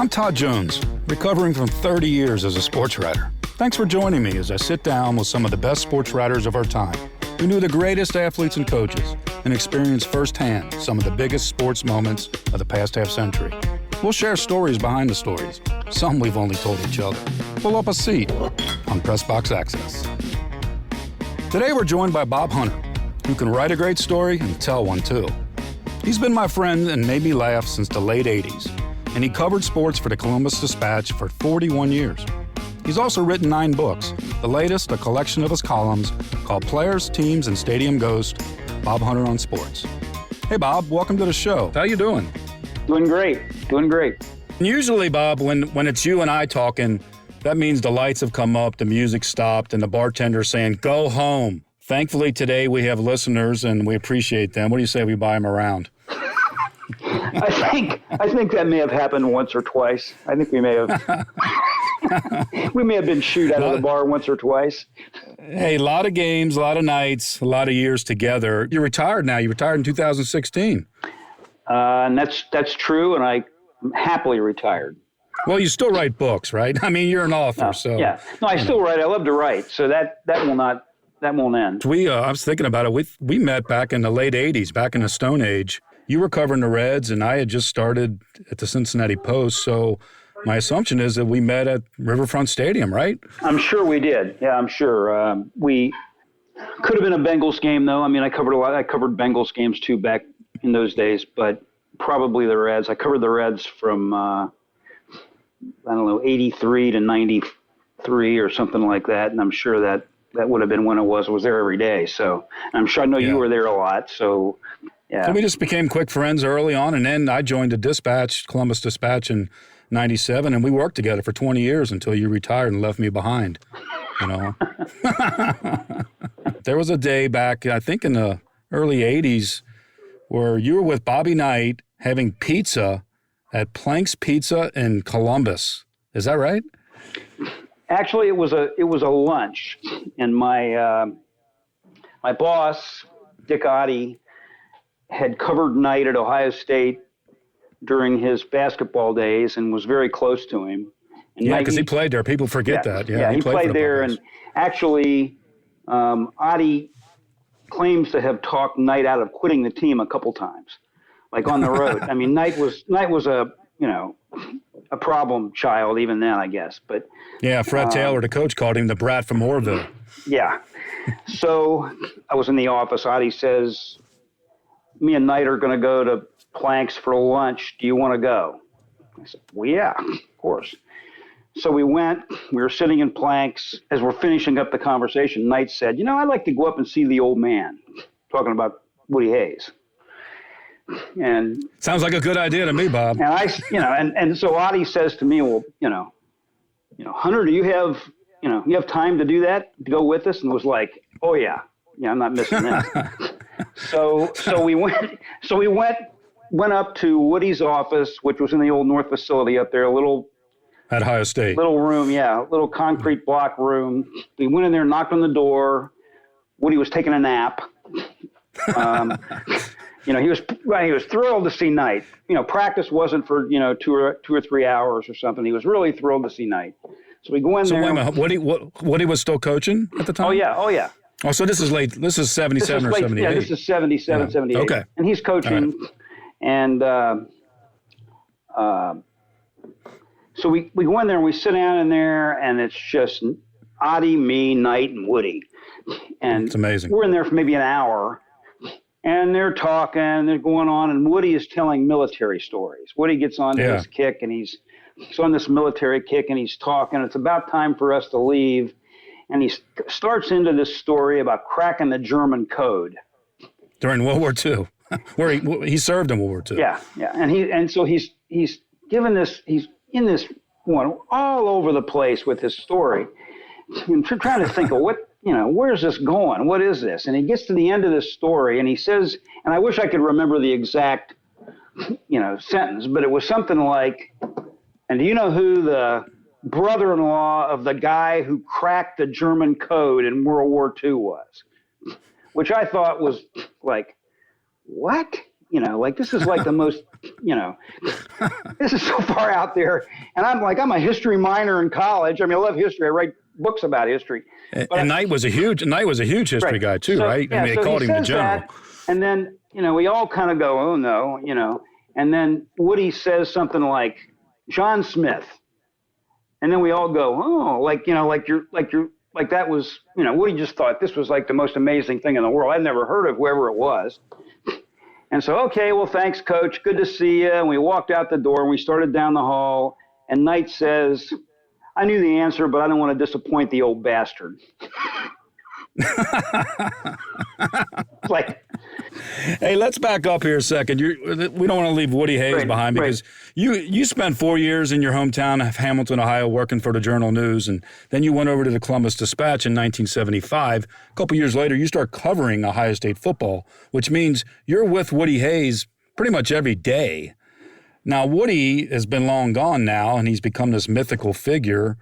I'm Todd Jones, recovering from 30 years as a sports writer. Thanks for joining me as I sit down with some of the best sports writers of our time who knew the greatest athletes and coaches and experienced firsthand some of the biggest sports moments of the past half century. We'll share stories behind the stories, some we've only told each other. Pull up a seat on Press Box Access. Today we're joined by Bob Hunter, who can write a great story and tell one too. He's been my friend and made me laugh since the late 80s, and he covered sports for the Columbus Dispatch for 41 years. He's also written 9 books, the latest a collection of his columns called Players, Teams, and Stadium Ghost, Bob Hunter on Sports. Hey Bob, welcome to the show. How you doing? Doing great. Usually, Bob, when it's you and I talking, that means the lights have come up, the music stopped, and the bartender's saying, go home. Thankfully, today we have listeners, and we appreciate them. What do you say we buy them around? I think that may have happened once or twice. I think we may have been shooed out of the bar once or twice. Hey, a lot of games, a lot of nights, a lot of years together. You're retired now. You retired in 2016. And that's true, and I'm happily retired. Well, you still write books, right? I mean, you're an author, so. Yeah. No, I still write. I love to write, so that won't end. I was thinking about it. We met back in the late 80s, back in the Stone Age. You were covering the Reds, and I had just started at the Cincinnati Post, so my assumption is that we met at Riverfront Stadium, right? I'm sure we did. Yeah, I'm sure. We could have been a Bengals game, though. I mean, I covered Bengals games, too, back in those days, but probably the Reds. I covered the Reds from, 83 to 93 or something like that, and I'm sure that would have been when I was there every day. So I'm sure I know you were there a lot, so... Yeah. So we just became quick friends early on, and then I joined the Dispatch, Columbus Dispatch in 97, and we worked together for 20 years until you retired and left me behind, you know. There was a day back, I think in the early 80s, where you were with Bobby Knight having pizza at Plank's Pizza in Columbus. Is that right? Actually, it was a lunch, and my boss, Dick Oddie, had covered Knight at Ohio State during his basketball days and was very close to him. And yeah, because he played there. People forget that. Yeah, he played there. And actually, Oddie claims to have talked Knight out of quitting the team a couple times, like on the road. I mean, Knight was a problem child even then, I guess. But yeah, Fred Taylor, the coach, called him the brat from Orville. Yeah. So I was in the office. Oddie says, me and Knight are going to go to Plank's for lunch. Do you want to go? I said, well, yeah, of course. So we went. We were sitting in Plank's. As we're finishing up the conversation, Knight said, I'd like to go up and see the old man, talking about Woody Hayes. And sounds like a good idea to me, Bob. And and so Oddie says to me, well, Hunter, do you have time to do that, to go with us? And was like, oh yeah, I'm not missing that. So we went up to Woody's office, which was in the old North facility up there, at Ohio State. Little room, yeah, little concrete block room. We went in there, knocked on the door. Woody was taking a nap. He was thrilled to see Knight. Practice wasn't for 2 or 3 hours or something. He was really thrilled to see Knight. So we go in there. So wait a minute, Woody was still coaching at the time? Oh yeah. Oh, so this is late. This is 77 or 78. Yeah, this is 77, yeah. 78. Okay. And he's coaching. Right. And so we go in there and we sit down in there, and it's just Oddie, me, Knight, and Woody. And it's amazing. We're in there for maybe an hour, and they're talking, they're going on, and Woody is telling military stories. Woody gets on his kick, and he's on this military kick, and he's talking. It's about time for us to leave. And he starts into this story about cracking the German code during World War II, where he served in World War II. Yeah, and so he's given this. He's in this one all over the place with his story, and trying to think of where's this going? What is this? And he gets to the end of this story, and he says, and I wish I could remember the exact sentence, but it was something like, and do you know who the brother-in-law of the guy who cracked the German code in World War II was? Which I thought was like, what? like this is like the most, this is so far out there. And I'm a history minor in college. I mean, I love history. I write books about history. And Knight was a huge history guy too, so, right? Yeah, I mean, they called him the general. That, and then, we all kind of go, oh no, and then Woody says something like John Smith. And then we all go, oh, like that was, Woody just thought this was like the most amazing thing in the world. I'd never heard of whoever it was. And so, okay, well, thanks, Coach. Good to see you. And we walked out the door and we started down the hall. And Knight says, I knew the answer, but I don't want to disappoint the old bastard. Hey, let's back up here a second. We don't want to leave Woody Hayes behind because you spent 4 years in your hometown of Hamilton, Ohio, working for the Journal-News, and then you went over to the Columbus Dispatch in 1975. A couple years later, you start covering Ohio State football, which means you're with Woody Hayes pretty much every day. Now, Woody has been long gone now, and he's become this mythical figure.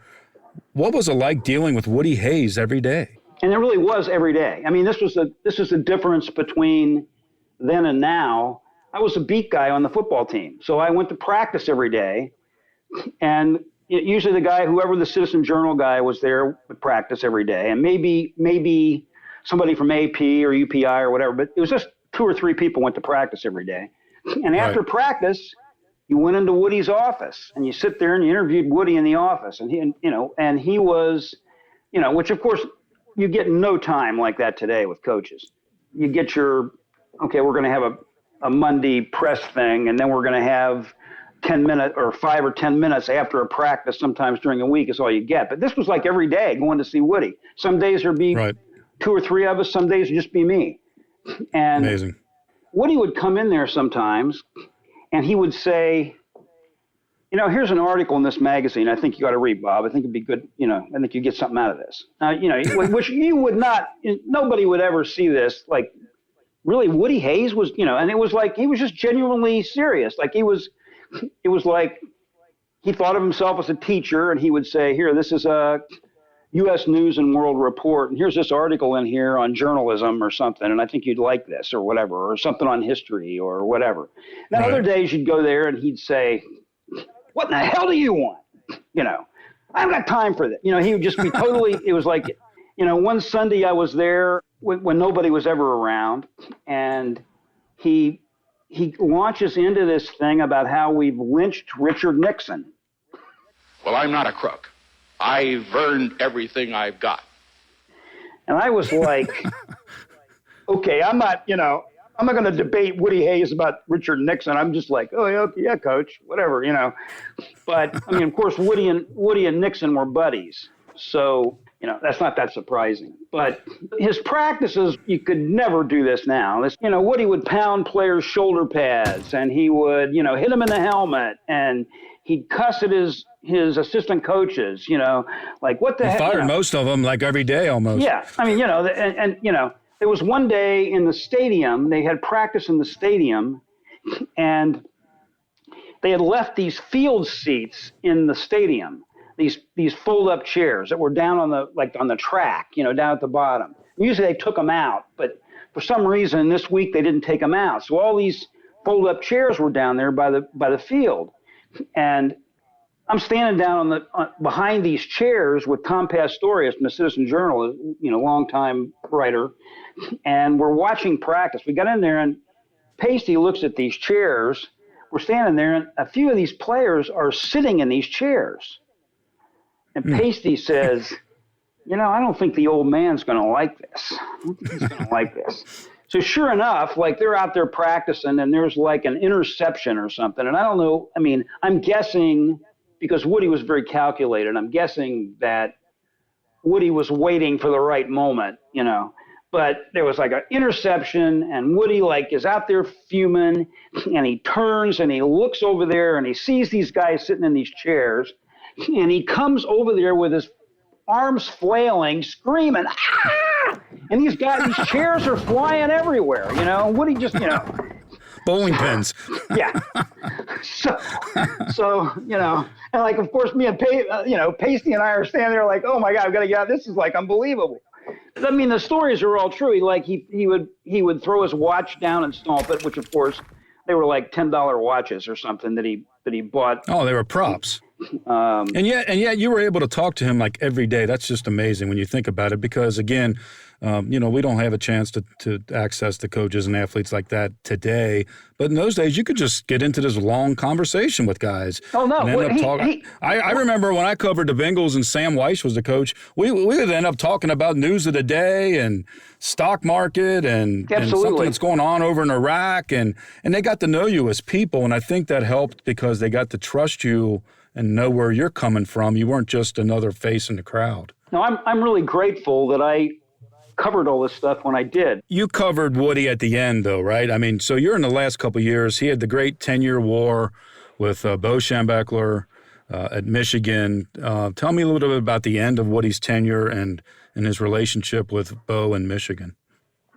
What was it like dealing with Woody Hayes every day? And it really was every day. I mean, this was the difference between then and now. I was a beat guy on the football team, so I went to practice every day. And usually whoever the Citizen Journal guy was there would practice every day. And maybe somebody from AP or UPI or whatever, but it was just 2 or 3 people went to practice every day. And after practice, you went into Woody's office and you sit there and you interviewed Woody in the office. And he was, which of course, you get no time like that today with coaches. You get we're going to have a Monday press thing, and then we're going to have 10 minutes or 5 or 10 minutes after a practice sometimes during the week is all you get. But this was like every day going to see Woody. Some days there'd be 2 or 3 of us. Some days it'd just be me. And amazing. Woody would come in there sometimes, and he would say, here's an article in this magazine I think you ought to read, Bob. I think it'd be good. I think you get something out of this. Which you would not, nobody would ever see this. Like, really, Woody Hayes was, and it was like, he was just genuinely serious. Like it was like he thought of himself as a teacher, and he would say, here, this is a U.S. News and World Report, and here's this article in here on journalism or something, and I think you'd like this or whatever, or something on history or whatever. Then other days you'd go there and he'd say, what in the hell do you want? I haven't got time for that. He would just be totally, it was like, one Sunday I was there when nobody was ever around, and he launches into this thing about how we've lynched Richard Nixon. Well, I'm not a crook. I've earned everything I've got. And I was like, okay, I'm not going to debate Woody Hayes about Richard Nixon. I'm just like, oh, yeah, Coach, whatever, But, I mean, of course, Woody and Nixon were buddies. So, that's not that surprising. But his practices, you could never do this now. Woody would pound players' shoulder pads, and he would, hit them in the helmet, and he'd cuss at his assistant coaches, like, what the heck? He fired most of them, like, every day almost. Yeah. I mean, there was one day in the stadium, they had practice in the stadium, and they had left these field seats in the stadium, these fold-up chairs that were down on the track, down at the bottom. Usually they took them out, but for some reason this week they didn't take them out. So all these fold-up chairs were down there by the field, and I'm standing down behind these chairs with Tom Pastorius from the Citizen Journal, longtime writer, and we're watching practice. We got in there, and Pasty looks at these chairs. We're standing there, and a few of these players are sitting in these chairs. And Pasty says, I don't think the old man's going to like this. I don't think he's going to like this. So sure enough, like they're out there practicing, and there's like an interception or something. And I don't know. I mean, I'm guessing, because Woody was very calculated, I'm guessing that Woody was waiting for the right moment, But there was like an interception, and Woody is out there fuming, and he turns and he looks over there and he sees these guys sitting in these chairs, and he comes over there with his arms flailing, screaming, ah! And these chairs are flying everywhere, Woody just, Bowling pins. Yeah. So, and of course, me and Pasty and I are standing there like, oh my God, I've got to get out. This is unbelievable. I mean, the stories are all true. He would throw his watch down and stomp it, which of course were like $10 watches or something that he bought. Oh, they were props. And yet you were able to talk to him like every day. That's just amazing when you think about it, because again, we don't have a chance to access the coaches and athletes like that today. But in those days, you could just get into this long conversation with guys. Oh, no. And end up talking. I remember when I covered the Bengals and Sam Weiss was the coach, we would end up talking about news of the day and stock market and something that's going on over in Iraq. And they got to know you as people. And I think that helped because they got to trust you and know where you're coming from. You weren't just another face in the crowd. No, I'm really grateful that I covered all this stuff when I did. You covered Woody at the end, though, right? I mean, so you're in the last couple of years. He had the great 10-year war with Bo Schembechler at Michigan. Tell me a little bit about the end of Woody's tenure and his relationship with Bo in Michigan.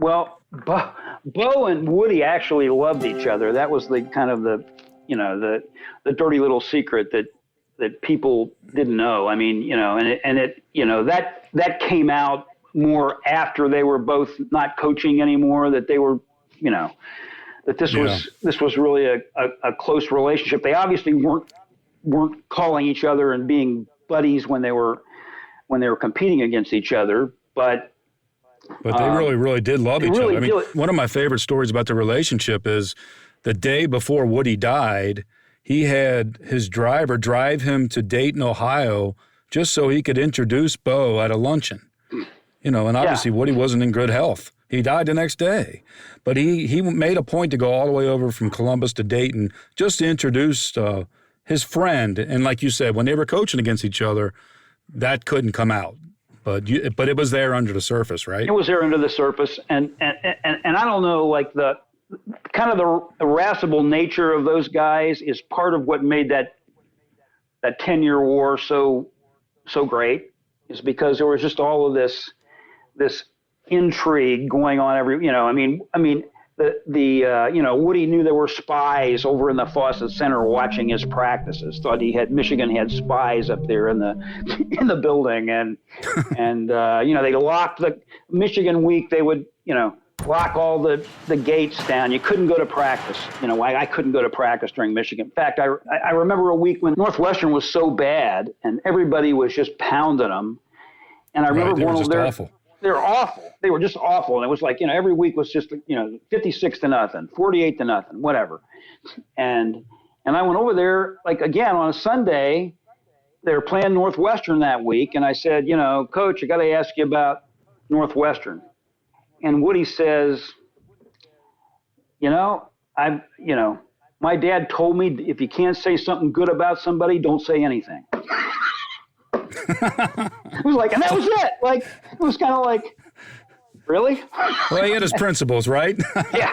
Well, Bo and Woody actually loved each other. That was the kind of the dirty little secret that people didn't know. I mean, that came out more after they were both not coaching anymore, that they were, that this was really a close relationship. They obviously weren't calling each other and being buddies when they were competing against each other, but they really, really did love each other. I mean, one of my favorite stories about the relationship is the day before Woody died, he had his driver drive him to Dayton, Ohio, just so he could introduce Bo at a luncheon. And obviously Woody wasn't in good health. He died the next day. But he made a point to go all the way over from Columbus to Dayton just to introduce his friend. And like you said, when they were coaching against each other, that couldn't come out. But it was there under the surface, right? It was there under the surface. And I don't know, like the kind of the irascible nature of those guys is part of what made that 10-year war so great, is because there was just all of this intrigue going on Woody knew there were spies over in the Fawcett Center watching his practices. Thought Michigan had spies up there in the building, and they locked the Michigan week. They would lock all the gates down. You couldn't go to practice. I couldn't go to practice during Michigan. In fact, I remember a week when Northwestern was so bad and everybody was just pounding them. And I remember going over there. Awful. They were awful. They were just awful. And it was like, every week was just, 56-0, 48-0, whatever. And I went over there, like, again, on a Sunday. They were playing Northwestern that week. And I said, Coach, I got to ask you about Northwestern. And Woody says, my dad told me if you can't say something good about somebody, don't say anything. It was like, and that was it. Like, it was kind of like, really? Well, he had his principles, right? Yeah.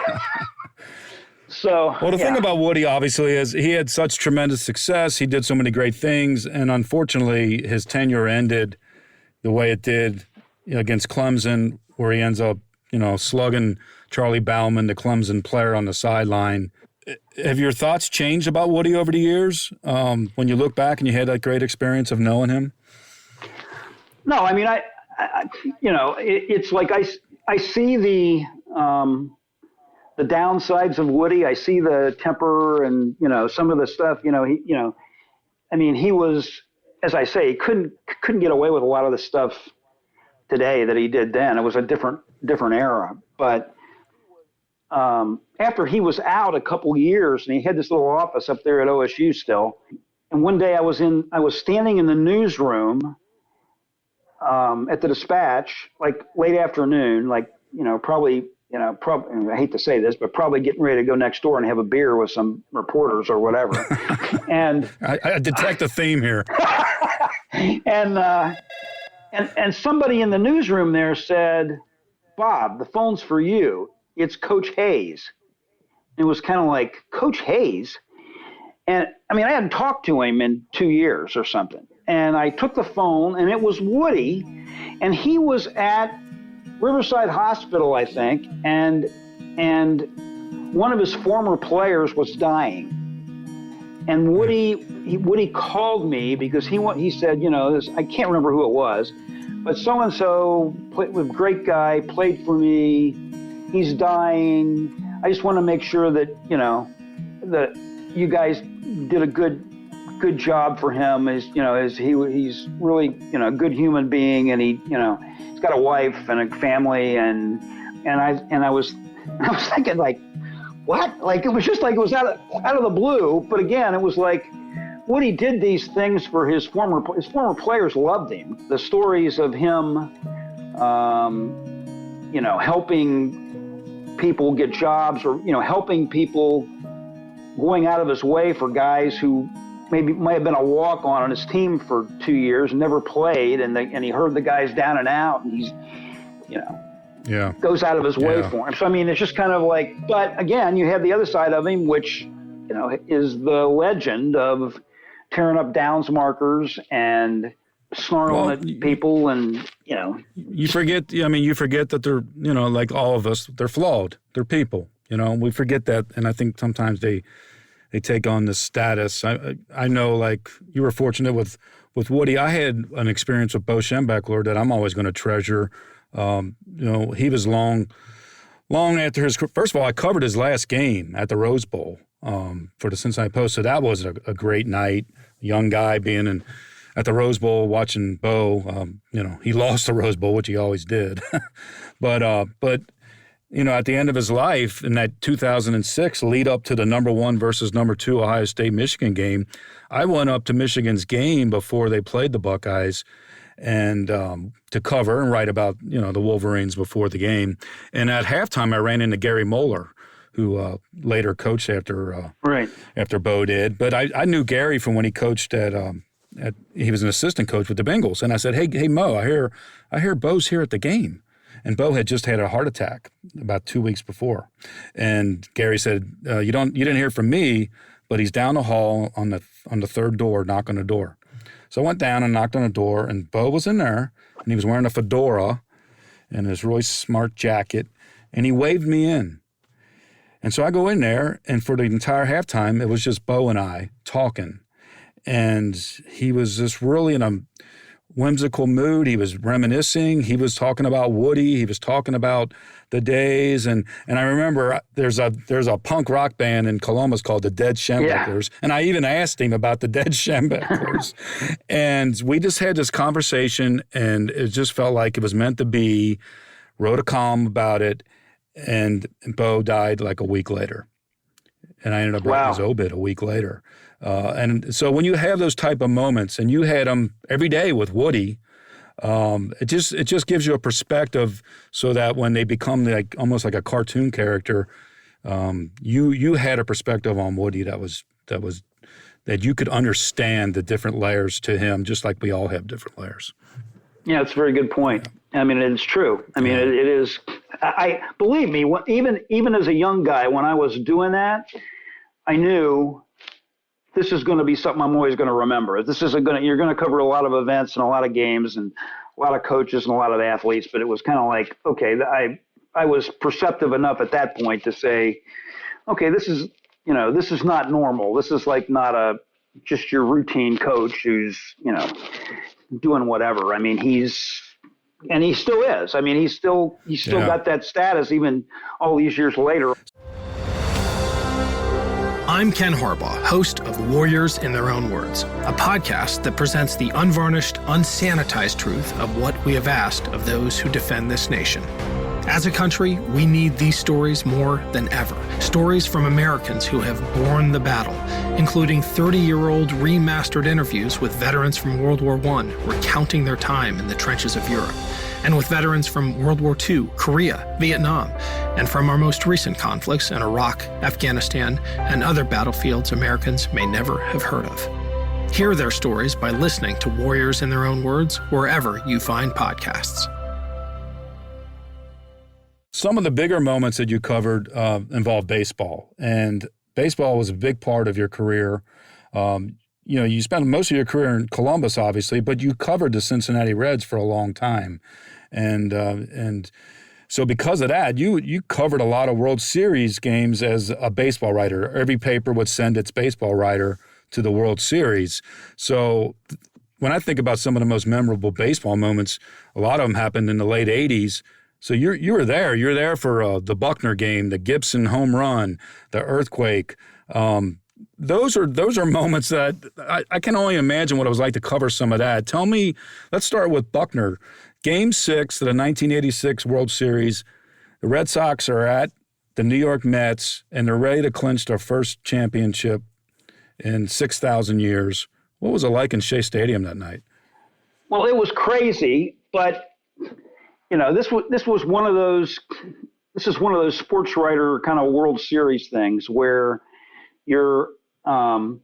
So, well, the thing about Woody, obviously, is he had such tremendous success. He did so many great things. And unfortunately, his tenure ended the way it did against Clemson, where he ends up, slugging Charlie Bauman, the Clemson player, on the sideline. Have your thoughts changed about Woody over the years when you look back and you had that great experience of knowing him? No, I mean, it's like I see the downsides of Woody. I see the temper and some of the stuff. He was, as I say, he couldn't get away with a lot of the stuff today that he did then. It was a different era. But after he was out a couple years, and he had this little office up there at OSU still. And one day I was standing in the newsroom at the Dispatch, like late afternoon, like, probably, I hate to say this, but probably getting ready to go next door and have a beer with some reporters or whatever. And I detect a theme here. And somebody in the newsroom there said, "Bob, the phone's for you. It's Coach Hayes." And it was kind of like, Coach Hayes? And I mean, I hadn't talked to him in 2 years or something. And I took the phone, and it was Woody, and he was at Riverside Hospital, I think, and one of his former players was dying. And Woody called me because he said, I can't remember who it was, but so-and-so, great guy, played for me. He's dying. I just want to make sure that, that you guys did a good job for him. He's really, a good human being, and he's got a wife and a family, and I was thinking, like, what? Like, it was just like it was out of the blue. But again, it was like Woody did these things for his former players loved him. The stories of him, helping people get jobs, or helping people, going out of his way for guys who maybe might have been a walk-on his team for 2 years and never played, and he heard the guys down and out, and he's, goes out of his way for him. So, I mean, it's just kind of like, but again, you have the other side of him, which, is the legend of tearing up downs markers and snarling at people, and, You forget that they're, like all of us, they're flawed. They're people, we forget that. And I think sometimes they take on this status. I know, like, you were fortunate with Woody. I had an experience with Bo Schembechler that I'm always going to treasure. He was long after his. First of all, I covered his last game at the Rose Bowl for the Cincinnati Post, so that was a great night. Young guy being at the Rose Bowl watching Bo. He lost the Rose Bowl, which he always did, but at the end of his life, in that 2006 lead up to the number 1 versus number 2 Ohio State-Michigan game, I went up to Michigan's game before they played the Buckeyes, and to cover and write about, the Wolverines before the game. And at halftime, I ran into Gary Moeller, who later coached after Bo did. But I knew Gary from when he coached he was an assistant coach with the Bengals. And I said, hey Mo, I hear Bo's here at the game. And Bo had just had a heart attack about 2 weeks before. And Gary said, you didn't hear from me, but he's down the hall on the third door, knock on the door. So I went down and knocked on the door, and Bo was in there, and he was wearing a fedora and his really smart jacket, and he waved me in. And so I go in there, and for the entire halftime, it was just Bo and I talking. And he was just really in a whimsical mood. He was reminiscing. He was talking about Woody. He was talking about the days. And I remember there's a punk rock band in Columbus called the Dead Schembechlers. Yeah. And I even asked him about the Dead Schembechlers. And we just had this conversation, and it just felt like it was meant to be. Wrote a column about it, and Bo died like a week later. And I ended up writing his obit a week later. And so when you have those type of moments, and you had them every day with Woody, it just gives you a perspective, so that when they become like almost like a cartoon character, you had a perspective on Woody that you could understand the different layers to him, just like we all have different layers. Yeah, it's a very good point. I mean, it's true. I mean, it is. I believe me. Even as a young guy, when I was doing that, I knew this is going to be something I'm always going to remember. You're going to cover a lot of events and a lot of games and a lot of coaches and a lot of athletes. But it was kind of like, okay, I was perceptive enough at that point to say, okay, this is not normal. This is like not just your routine coach who's, doing whatever. I mean, he still is. I mean, he's still got that status even all these years later. I'm Ken Harbaugh, host of Warriors in Their Own Words, a podcast that presents the unvarnished, unsanitized truth of what we have asked of those who defend this nation. As a country, we need these stories more than ever. Stories from Americans who have borne the battle, including 30-year-old remastered interviews with veterans from World War I recounting their time in the trenches of Europe, and with veterans from World War II, Korea, Vietnam, and from our most recent conflicts in Iraq, Afghanistan, and other battlefields Americans may never have heard of. Hear their stories by listening to Warriors in Their Own Words wherever you find podcasts. Some of the bigger moments that you covered involved baseball, and baseball was a big part of your career. You spent most of your career in Columbus, obviously, but you covered the Cincinnati Reds for a long time. And so because of that, you covered a lot of World Series games as a baseball writer. Every paper would send its baseball writer to the World Series. So when I think about some of the most memorable baseball moments, a lot of them happened in the late 80s. So you were there. You're there for the Buckner game, the Gibson home run, the earthquake. Those are moments that I can only imagine what it was like to cover some of that. Tell me, let's start with Buckner. Game 6 of the 1986 World Series. The Red Sox are at the New York Mets, and they're ready to clinch their first championship in 6,000 years. What was it like in Shea Stadium that night? Well, it was crazy, but this was one of those. This is one of those sports writer kind of World Series things where you're. I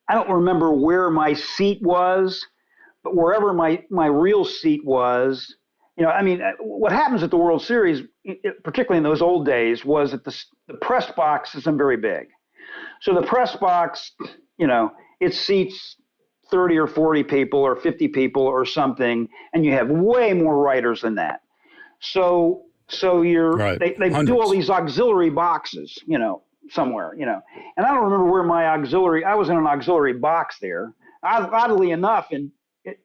don't remember where my seat was, but wherever my real seat was, what happens at the World Series, particularly in those old days, was that the press box isn't very big. So the press box, it seats 30 or 40 people or 50 people or something, and you have way more writers than that. So you're right. they do all these auxiliary boxes, somewhere, and I don't remember where I was in an auxiliary box there. Oddly enough,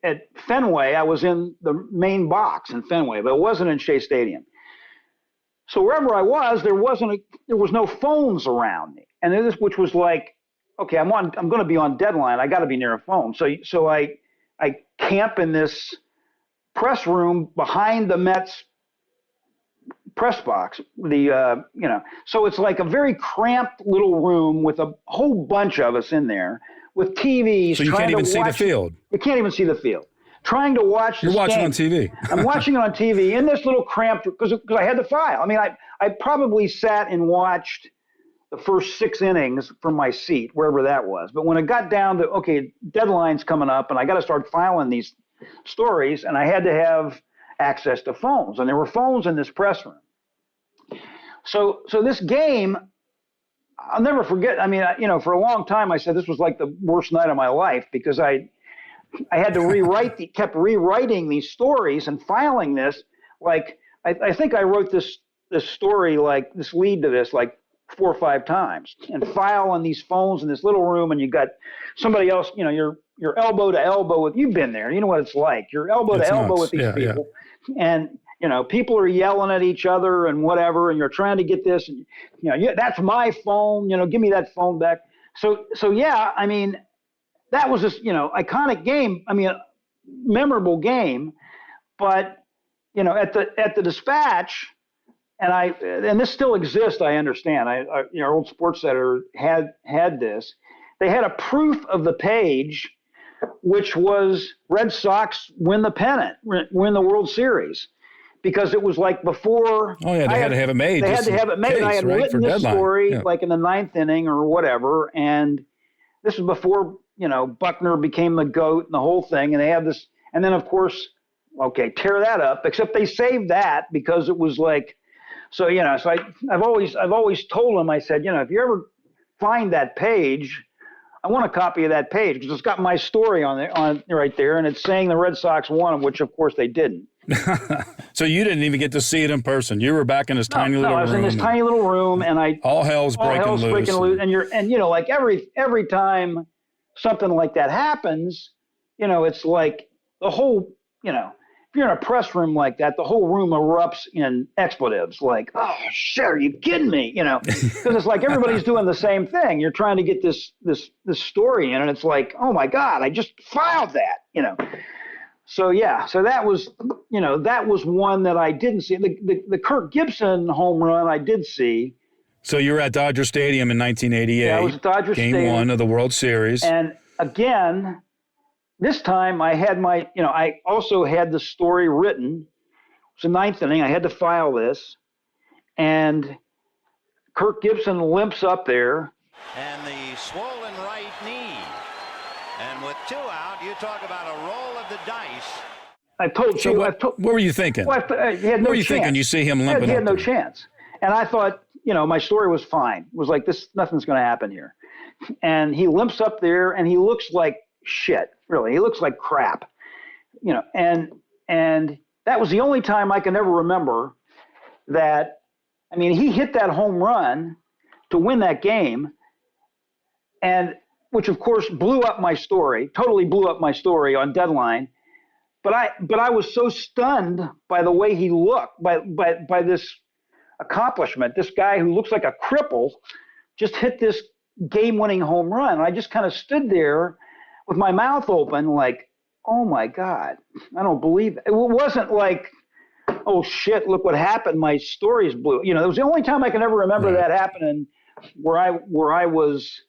at Fenway, I was in the main box in Fenway, but it wasn't in Shea Stadium. So wherever I was, there was no phones around me, and which was like, okay, I'm going to be on deadline. I got to be near a phone. So I camp in this press room behind the Mets press box. So it's like a very cramped little room with a whole bunch of us in there with TVs. So you can't even see the field. You can't even see the field. Trying to watch. You're watching on TV. I'm watching it on TV in this little cramped because I had the file. I mean, I probably sat and watched the first 6 innings from my seat, wherever that was. But when it got down to, okay, deadline's coming up and I got to start filing these stories, and I had to have access to phones, and there were phones in this press room. So this game, I'll never forget. I mean, for a long time I said this was like the worst night of my life because I had to kept rewriting these stories and filing this. Like I think I wrote this story, like this lead to this, like 4 or 5 times, and file on these phones in this little room, and you got somebody else, you're elbow to elbow with. You've been there, you know what it's like. You're elbow to elbow with these people, and people are yelling at each other and whatever, and you're trying to get this, and that's my phone, give me that phone back. So yeah, I mean, that was this iconic game. I mean, memorable game, but at the Dispatch. And this still exists, I understand. Our old sports editor had this. They had a proof of the page, which was Red Sox win the pennant, win the World Series, because it was like before. Oh yeah, they had to have it made. They had to have it made. I had written this story like in the 9th inning or whatever, and this was before Buckner became the GOAT and the whole thing. And they have this, and then of course, okay, tear that up. Except they saved that because it was like. So so I've always told him, I said, if you ever find that page, I want a copy of that page because it's got my story on right there, and it's saying the Red Sox won, which of course they didn't. So you didn't even get to see it in person. You were back in this tiny little room. No, I was in this tiny little room, and all hell's breaking loose. And like every time something like that happens, it's like the whole, if you're in a press room like that, the whole room erupts in expletives. Like, oh shit, are you kidding me? Because it's like everybody's doing the same thing. You're trying to get this story in, and it's like, oh my God, I just filed that. So yeah, so that was one that I didn't see. The Kirk Gibson home run I did see. So you were at Dodger Stadium in 1988. Yeah, I was at Dodger Stadium. Game 1 of the World Series. And again. This time I had I also had the story written. It was the 9th inning. I had to file this. And Kirk Gibson limps up there. And the swollen right knee. And with 2 out, you talk about a roll of the dice. I told you. What were you thinking? Well, he had no what were you chance. Thinking? You see him limping up. He had no chance. And I thought, my story was fine. It was like, nothing's going to happen here. And he limps up there, and he looks like shit, really. He looks like crap, and that was the only time I can ever remember that. I mean, he hit that home run to win that game, and which of course totally blew up my story on deadline. But I was so stunned by the way he looked, by this accomplishment. This guy who looks like a cripple just hit this game-winning home run. And I just kind of stood there with my mouth open like, oh, my God, I don't believe it. It wasn't like, oh, shit, look what happened. My stories blew. You know, it was the only time I can ever remember that happening where I was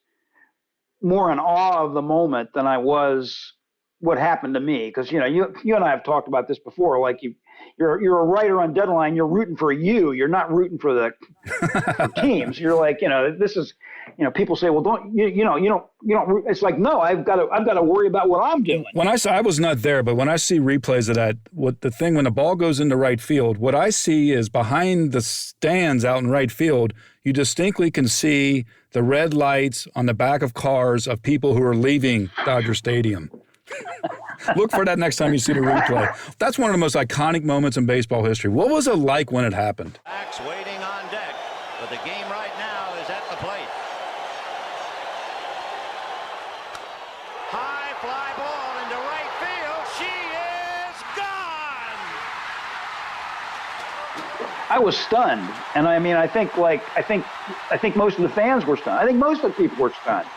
more in awe of the moment than I was what happened to me. Because, you know, you and I have talked about this before. Like you're a writer on deadline. You're rooting for you. You're not rooting for the for teams. You're like, you know, this is, you know, people say, well, you don't. It's like, no, I've got to worry about what I'm doing. When I was not there, but when I see replays of that, when the ball goes into right field, what I see is behind the stands out in right field, you distinctly can see the red lights on the back of cars of people who are leaving Dodger Stadium. Look for that next time you see the replay. That's one of the most iconic moments in baseball history. What was it like when it happened? Max waiting on deck, but the game right now is at the plate. High fly ball into right field. She is gone. I was stunned, and I mean, I think most of the fans were stunned. I think most of the people were stunned,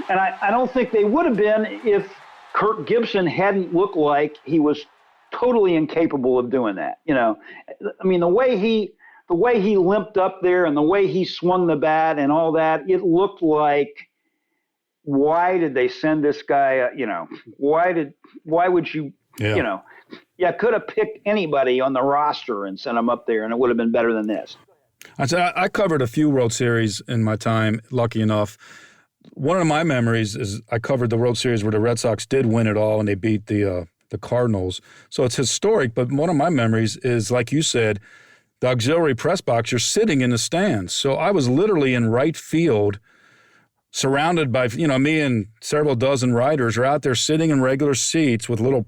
and I don't think they would have been if Kirk Gibson hadn't looked like he was totally incapable of doing that. You know, I mean, the way he limped up there and the way he swung the bat and all that, it looked like, why did they send this guy? You know, why would you? Yeah. You know, yeah, could have picked anybody on the roster and sent him up there, and it would have been better than this. I covered a few World Series in my time, lucky enough. One of my memories is I covered the World Series where the Red Sox did win it all and they beat the Cardinals. So it's historic, but one of my memories is, like you said, the auxiliary press box, you're sitting in the stands. So I was literally in right field, surrounded by, you know, me and several dozen writers are out there sitting in regular seats with little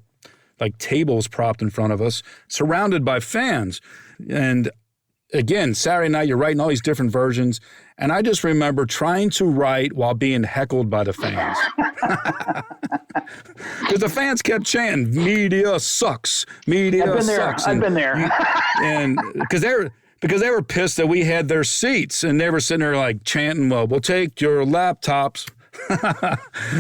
like tables propped in front of us, surrounded by fans. And again, Saturday night, you're writing all these different versions. And I just remember trying to write while being heckled by the fans. Because the fans kept chanting, media sucks, media sucks. I've been there. And because they were pissed that we had their seats and they were sitting there like chanting, well, we'll take your laptops.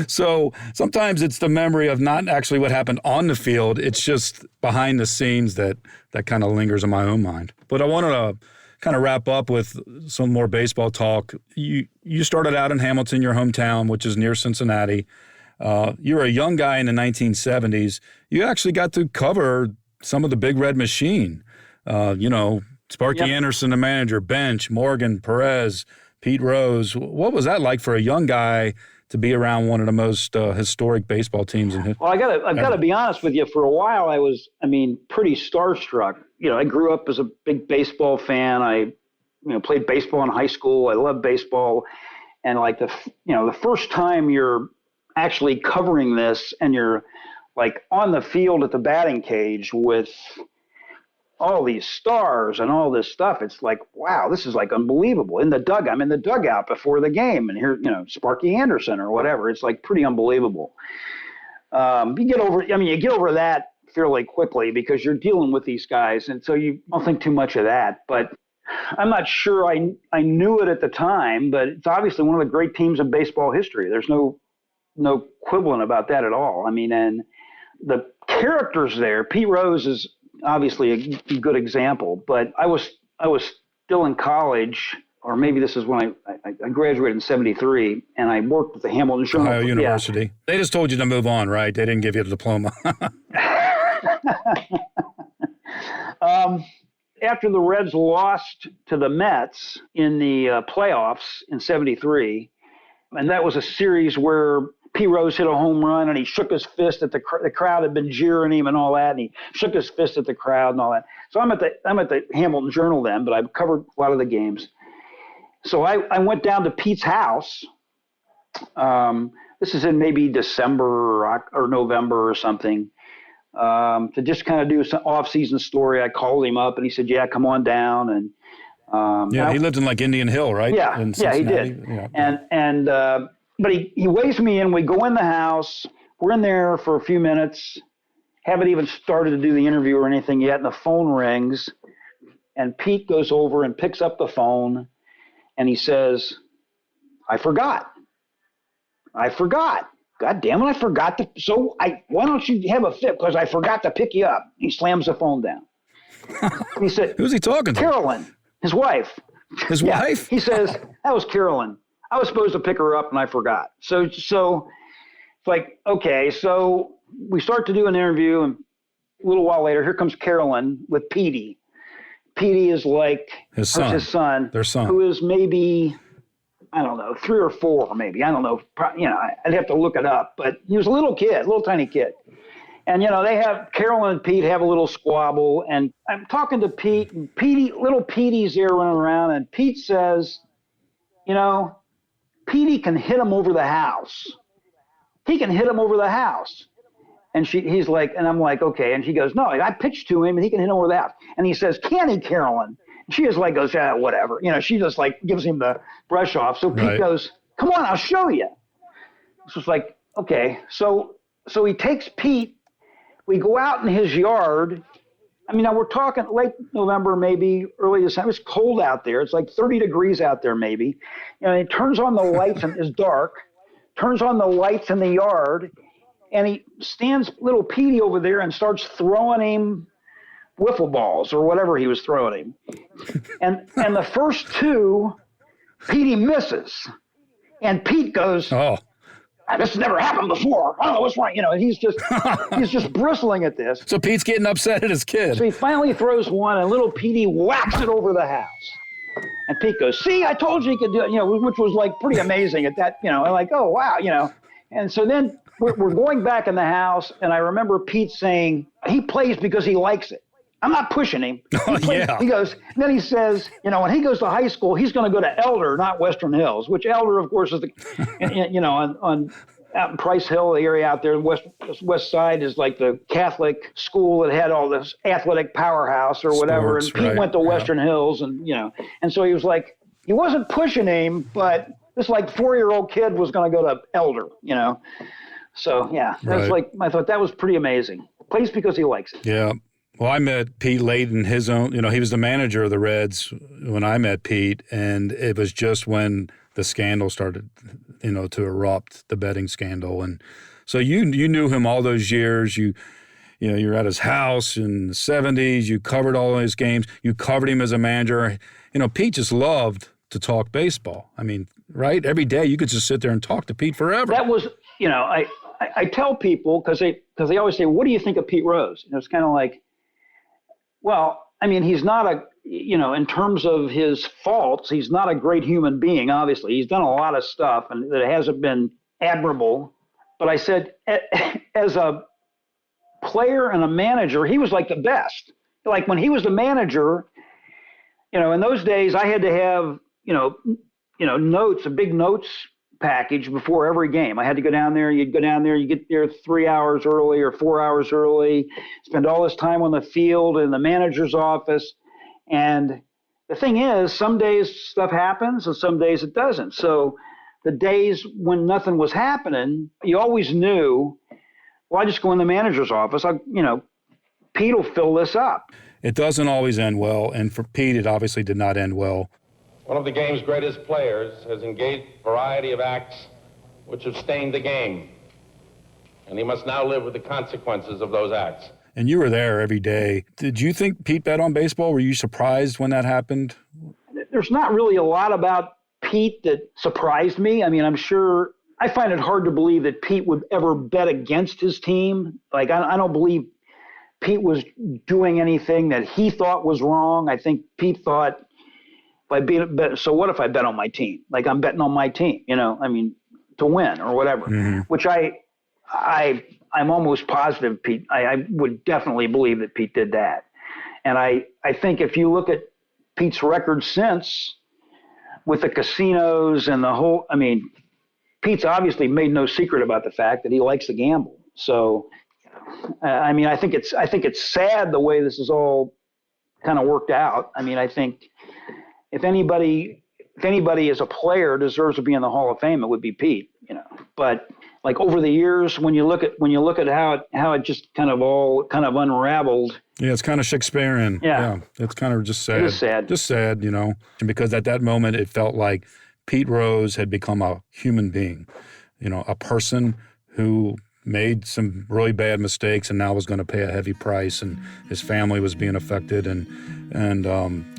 So sometimes it's the memory of not actually what happened on the field. It's just behind the scenes that kind of lingers in my own mind. But I wanted to kind of wrap up with some more baseball talk. You started out in Hamilton, your hometown, which is near Cincinnati. You were a young guy in the 1970s. You actually got to cover some of the Big Red Machine. You know, Sparky Anderson, the manager, Bench, Morgan, Perez, Pete Rose. What was that like for a young guy to be around one of the most historic baseball teams in history? Well, I've got to be honest with you. For a while, I was, pretty starstruck. You know, I grew up as a big baseball fan. I, played baseball in high school. I loved baseball, and like the first time you're actually covering this and you're like on the field at the batting cage with all these stars and all this stuff, it's like, wow, this is like unbelievable. I'm in the dugout before the game, and here, Sparky Anderson or whatever. It's like pretty unbelievable. You get over that fairly quickly because you're dealing with these guys, and so you don't think too much of that. But I'm not sure I knew it at the time, but it's obviously one of the great teams in baseball history. There's no equivalent about that at all. And the characters there, Pete Rose is obviously a good example, but I was still in college, or maybe this is when I graduated in 73, and I worked at the Hamilton Journal. Ohio University. Yeah. They just told you to move on, right? They didn't give you a diploma. After the Reds lost to the Mets in the playoffs in 73, and that was a series where P. Rose hit a home run, and he shook his fist at the crowd had been jeering him and all that, and he shook his fist at the crowd and all that. So I'm at the Hamilton Journal then, but I've covered a lot of the games. So I went down to Pete's house. This is in maybe December or November or something, to just kind of do some off-season story. I called him up, and he said, "Yeah, come on down." And he lived in like Indian Hill, right? Yeah, he did. Yeah. But he waves me in. We go in the house. We're in there for a few minutes. Haven't even started to do the interview or anything yet, and the phone rings. And Pete goes over and picks up the phone, and he says, "I forgot." I forgot. God damn it, I forgot to. So why don't you have a fit? Because I forgot to pick you up. He slams the phone down. He said, Who's he talking to? Carolyn, his wife. His wife? He says, that was Carolyn. I was supposed to pick her up and I forgot. So it's like, okay, so we start to do an interview, and a little while later, here comes Carolyn with Petey. Petey is like his son, their son, who is maybe, I don't know, 3 or 4, maybe. I don't know. I'd have to look it up. But he was a little tiny kid. And, Carolyn and Pete have a little squabble. And I'm talking to Pete, and little Petey's there running around. And Pete says, Petey can hit him over the house. He can hit him over the house. And he's like, and I'm like, okay. And she goes, no, I pitched to him and he can hit him over the house. And he says, can he, Carolyn? And she just like goes, yeah, whatever. She just like gives him the brush off. So Pete goes, come on, I'll show you. So it's like, okay. So he takes Pete. We go out in his yard. Now we're talking late November, maybe early December. It's cold out there. It's like 30 degrees out there, maybe. He turns on the lights and it's dark. Turns on the lights in the yard. And he stands little Petey over there and starts throwing him wiffle balls or whatever he was throwing him. And the first 2, Petey misses. And Pete goes, oh, this has never happened before. I don't know what's wrong. He's just bristling at this. So Pete's getting upset at his kid. So he finally throws one, and little Petey whacks it over the house. And Pete goes, see, I told you he could do it, which was like pretty amazing at that, like, oh, wow, And so then we're going back in the house, and I remember Pete saying he plays because he likes it. I'm not pushing him. He goes, and then he says, when he goes to high school, he's going to go to Elder, not Western Hills, which Elder, of course, is on out in Price Hill, the area out there, west side is like the Catholic school that had all this athletic powerhouse or whatever. Sports, and Pete went to Western Hills, and and so he was like, he wasn't pushing him, but this like 4-year-old kid was going to go to Elder, So yeah, that's I thought that was pretty amazing. Plays because he likes it. Yeah. Well, I met Pete late in his own, he was the manager of the Reds when I met Pete, and it was just when the scandal started, to erupt, the betting scandal. And so you knew him all those years. You're at his house in the 70s. You covered all his games. You covered him as a manager. Pete just loved to talk baseball. Right? Every day you could just sit there and talk to Pete forever. That was, I tell people, because they always say, what do you think of Pete Rose? And it's kind of like, well, he's not in terms of his faults, he's not a great human being, obviously. He's done a lot of stuff and that hasn't been admirable. But I said, as a player and a manager, he was like the best. Like when he was the manager, in those days, I had to have, notes, a big notes package before every game. I had to go down there. You'd go down there, you get there 3 hours early or 4 hours early, spend all this time on the field in the manager's office. And the thing is, some days stuff happens and some days it doesn't. So the days when nothing was happening, you always knew, well, I just go in the manager's office. Pete will fill this up. It doesn't always end well. And for Pete, it obviously did not end well. One of the game's greatest players has engaged a variety of acts which have stained the game, and he must now live with the consequences of those acts. And you were there every day. Did you think Pete bet on baseball? Were you surprised when that happened? There's not really a lot about Pete that surprised me. I'm sure I find it hard to believe that Pete would ever bet against his team. Like, I don't believe Pete was doing anything that he thought was wrong. I think Pete thought, so what if I bet on my team? Like, I'm betting on my team, to win or whatever, which I'm almost positive Pete, I would definitely believe that Pete did that. And I think if you look at Pete's record since with the casinos and the whole, Pete's obviously made no secret about the fact that he likes to gamble. So, I think it's sad the way this is all kind of worked out. I think if anybody as a player deserves to be in the Hall of Fame, it would be Pete, But like over the years, when you look at how it just kind of unraveled. Yeah, it's kind of Shakespearean. Yeah, it's kind of just sad. It is sad. Just sad, Because at that moment, it felt like Pete Rose had become a human being. a person who made some really bad mistakes and now was going to pay a heavy price, and his family was being affected, and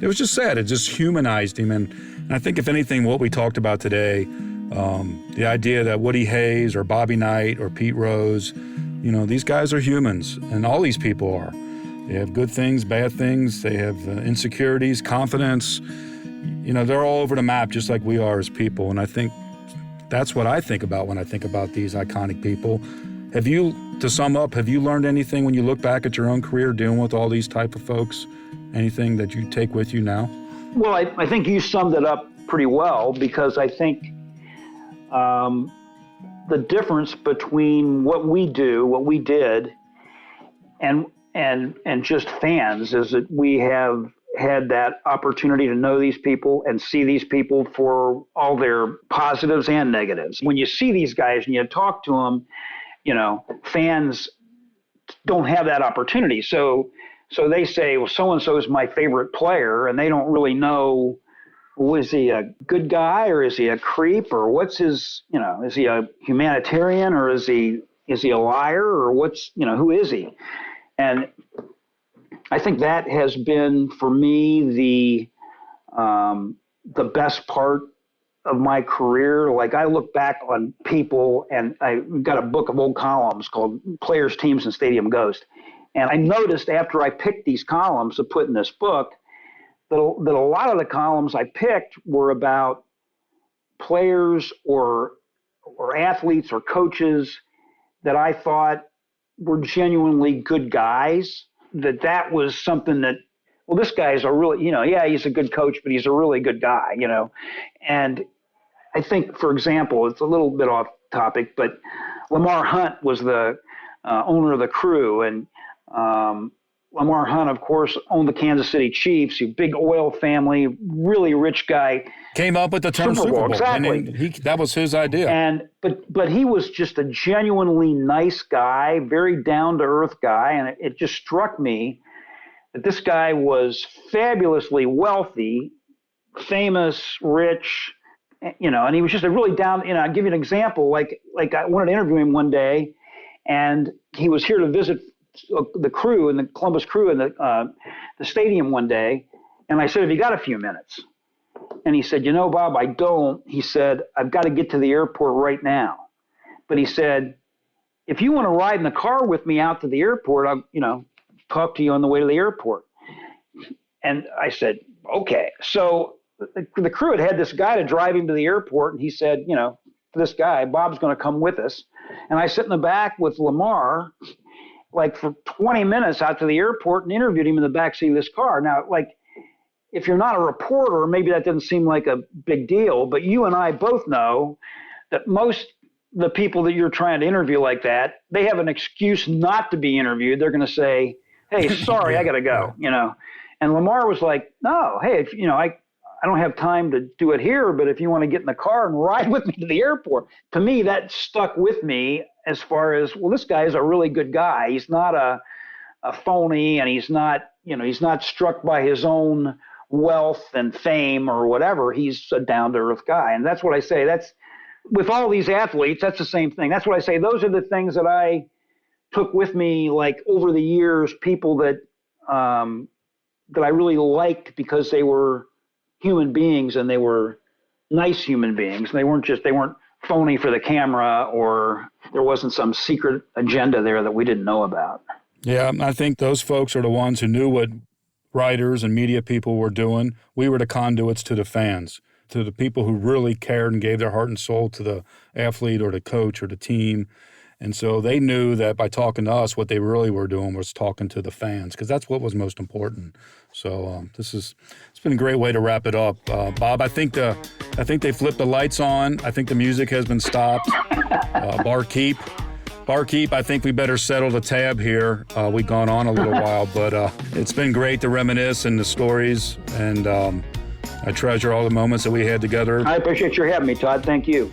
it was just sad. It just humanized him, and I think if anything, what we talked about today, the idea that Woody Hayes or Bobby Knight or Pete Rose, these guys are humans, and all these people are. They have good things, bad things. They have insecurities, confidence. They're all over the map just like we are as people, and I think that's what I think about when I think about these iconic people. To sum up, have you learned anything when you look back at your own career dealing with all these type of folks? Anything that you take with you now? Well, I think you summed it up pretty well, because I think the difference between what we did, and just fans is that we have had that opportunity to know these people and see these people for all their positives and negatives. When you see these guys and you talk to them, fans don't have that opportunity. So they say, well, so-and-so is my favorite player, and they don't really know, is he a good guy or is he a creep, or what's his, is he a humanitarian or is he a liar, or who is he? And I think that has been, for me, the best part of my career. Like, I look back on people, and I've got a book of old columns called Players, Teams, and Stadium Ghost. And I noticed after I picked these columns to put in this book that a lot of the columns I picked were about players or athletes or coaches that I thought were genuinely good guys. That was something that, well, this guy is a really, he's a good coach, but he's a really good guy, And I think, for example, it's a little bit off topic, but Lamar Hunt was the owner of the Crew, and Lamar Hunt, of course, owned the Kansas City Chiefs, a big oil family, really rich guy. Came up with the term Super Bowl. Exactly. And that was his idea. But he was just a genuinely nice guy, very down-to-earth guy, and it just struck me that this guy was fabulously wealthy, famous, rich, and he was just a really down. I'll give you an example. Like I wanted to interview him one day, and he was here to visit the Crew and the Columbus Crew in the stadium one day, and I said, "Have you got a few minutes?" And he said, "Bob, I don't." He said, "I've got to get to the airport right now." But he said, "If you want to ride in the car with me out to the airport, I'll, talk to you on the way to the airport." And I said, "Okay." So the Crew had this guy to drive him to the airport, and he said, this guy, Bob's going to come with us. And I sit in the back with Lamar, like for 20 minutes out to the airport, and interviewed him in the backseat of this car. Now, like, if you're not a reporter, maybe that doesn't seem like a big deal, but you and I both know that most the people that you're trying to interview like that, they have an excuse not to be interviewed. They're going to say, "Hey, sorry, I got to go," And Lamar was like, "No, hey, I don't have time to do it here, but if you want to get in the car and ride with me to the airport." To me, that stuck with me as far as, well, this guy is a really good guy. He's not a phony, and he's not struck by his own wealth and fame or whatever. He's a down-to-earth guy. And that's what I say. That's with all these athletes, that's the same thing. That's what I say. Those are the things that I took with me, like, over the years, people that I really liked because they were human beings, and they were nice human beings. They weren't phony for the camera, or there wasn't some secret agenda there that we didn't know about. Yeah, I think those folks are the ones who knew what writers and media people were doing. We were the conduits to the fans, to the people who really cared and gave their heart and soul to the athlete or the coach or the team. And so they knew that by talking to us, what they really were doing was talking to the fans, because that's what was most important. So it's been a great way to wrap it up. Bob, I think they flipped the lights on. I think the music has been stopped. Barkeep, I think we better settle the tab here. We've gone on a little while, but it's been great to reminisce and the stories, and I treasure all the moments that we had together. I appreciate your having me, Todd. Thank you.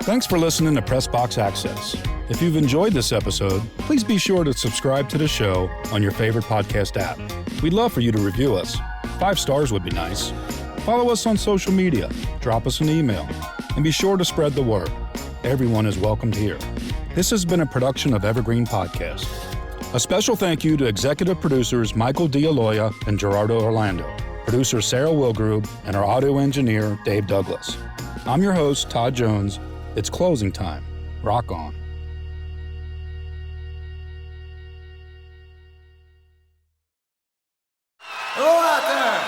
Thanks for listening to Press Box Access. If you've enjoyed this episode, please be sure to subscribe to the show on your favorite podcast app. We'd love for you to review us. 5 stars would be nice. Follow us on social media. Drop us an email. And be sure to spread the word. Everyone is welcomed here. This has been a production of Evergreen Podcasts. A special thank you to executive producers Michael D'Aloia and Gerardo Orlando, producer Sarah Wilgrube, and our audio engineer Dave Douglas. I'm your host, Todd Jones. It's closing time. Rock on. Hello out there.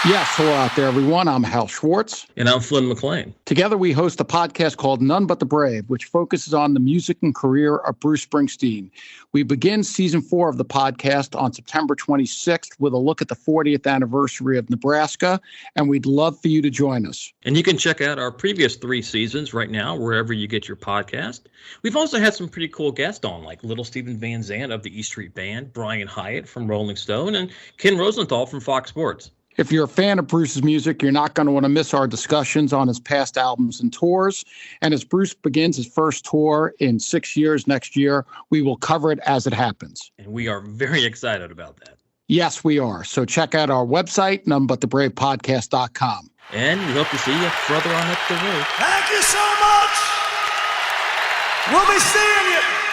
Yes, hello out there, everyone. I'm Hal Schwartz. And I'm Flynn McLean. Together, we host a podcast called None But the Brave, which focuses on the music and career of Bruce Springsteen. We begin season 4 of the podcast on September 26th with a look at the 40th anniversary of Nebraska, and we'd love for you to join us. And you can check out our previous 3 seasons right now, wherever you get your podcast. We've also had some pretty cool guests on, like Little Steven Van Zandt of the E Street Band, Brian Hyatt from Rolling Stone, and Ken Rosenthal from Fox Sports. If you're a fan of Bruce's music, you're not going to want to miss our discussions on his past albums and tours. And as Bruce begins his first tour in 6 years next year, we will cover it as it happens. And we are very excited about that. Yes, we are. So check out our website, nonebutthebravepodcast.com. And we hope to see you further on up the road. Thank you so much. We'll be seeing you.